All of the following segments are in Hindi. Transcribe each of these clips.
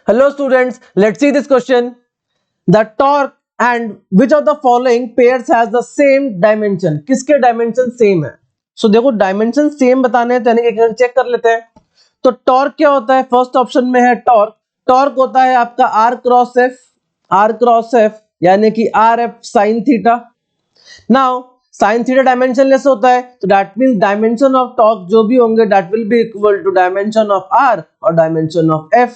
Hello students, let's see this question. The torque and which of the following pairs has the same dimension? किसके dimension same है? So देखो dimension same बताने हैं तो यानी कि चेक कर लेते हैं. तो torque क्या होता है? फर्स्ट ऑप्शन में है torque. Torque होता है आपका r cross f यानी कि rf sin theta. Now sin theta dimensionless होता है तो that means dimension of torque जो भी होंगे that will be equal to dimension of r और डायमेंशन ऑफ f.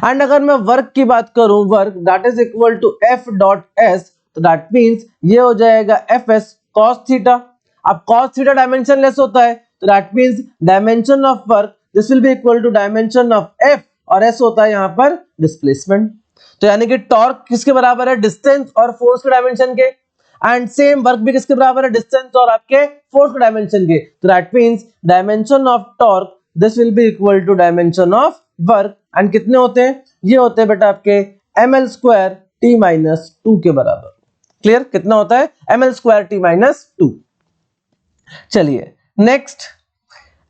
एंड अगर मैं वर्क की बात करूं, work that is equal to f dot s, तो दैट मींस ये हो जाएगा fs cos थीटा. अब cos थीटा डायमेंशनलेस होता है तो that means dimension of work this will be equal to dimension of f और s होता है यहां पर डिस्प्लेसमेंट. तो यानी कि टॉर्क किसके बराबर है? डिस्टेंस और फोर्स के डायमेंशन के. एंड सेम वर्क भी किसके बराबर है? डिस्टेंस और आपके फोर्स के डायमेंशन के. तो that means dimension of torque this will be equal to dimension of work. And कितने होते हैं? ये होते हैं बेटा आपके ml स्क्वायर t माइनस 2 के बराबर. क्लियर? कितना होता है? ml square t minus 2. चलिए next,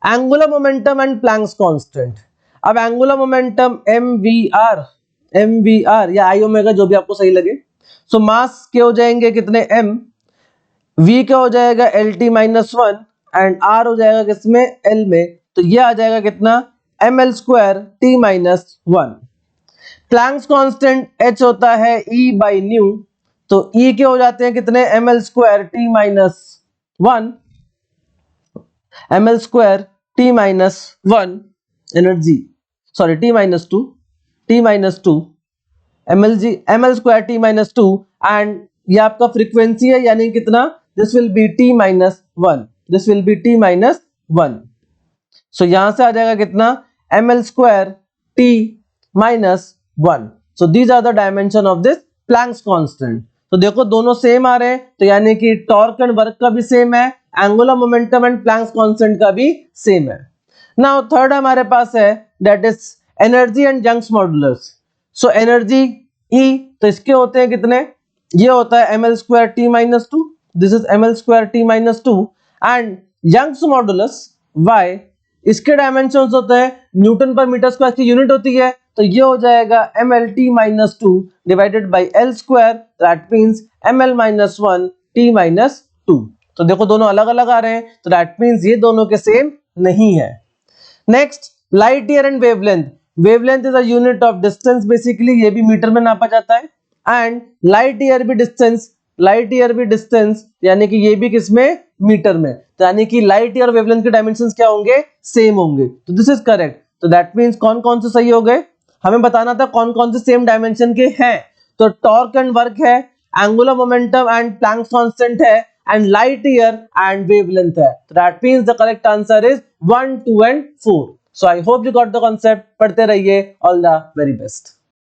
angular momentum and Planck's constant. अब एंगुलर मोमेंटम mvr या i ओमेगा जो भी आपको सही लगे. सो मास के हो जाएंगे कितने? m. v क्या हो जाएगा? lt माइनस 1 एंड r हो जाएगा किसमें? l में. तो ये आ जाएगा कितना? ml square t minus 1. Planck's constant h होता है e बाई न्यू. तो e के हो जाते हैं कितने? ml square t minus 1 ml square t minus 1 energy sorry t minus 2 ml square t minus 2. And ये आपका फ्रीक्वेंसी है यानी कितना? This will be t minus 1. So यहां से आ जाएगा कितना? ml square t minus 1. So these are the dimension of this Planck's constant. तो देखो दोनों सेम आ रहे हैं तो यानी कि टॉर्क एंड वर्क का भी सेम है, angular momentum and Planck's constant का भी सेम है. नाउ थर्ड हमारे पास है that is energy and Young's modulus. So energy E तो इसके होते हैं कितने? ये होता है ml square t minus 2. This is ml square t minus 2. And Young's modulus Y इसके डायमेंशंस होते हैं न्यूटन पर मीटर स्क्वायर की यूनिट होती है. तो ये हो जाएगा ml t minus 2 divided by l square. That means ml minus 1 t minus 2. तो देखो दोनों अलग अलग आ रहे हैं तो दैट मींस ये दोनों के सेम नहीं है. Next, light year and wavelength. Wavelength is a unit of distance basically, ये भी मीटर में नापा जाता है. एंड लाइट ईयर भी डिस्टेंस यानी कि ये भी किसमें? मीटर में. तो यानी कि लाइट ईयर वेवलेंथ के डायमेंशंस क्या होंगे? सेम होंगे. तो दिस इज करेक्ट. तो दैट मींस कौन कौन से सही हो गए? हमें बताना था कौन कौन से सेम डायमेंशन के हैं. तो टॉर्क एंड वर्क है, angular momentum and Planck's constant है, and light year and wavelength है. तो that means the correct answer is 1, 2 and 4. So I hope you got the concept. पढ़ते रहिए. All the very best.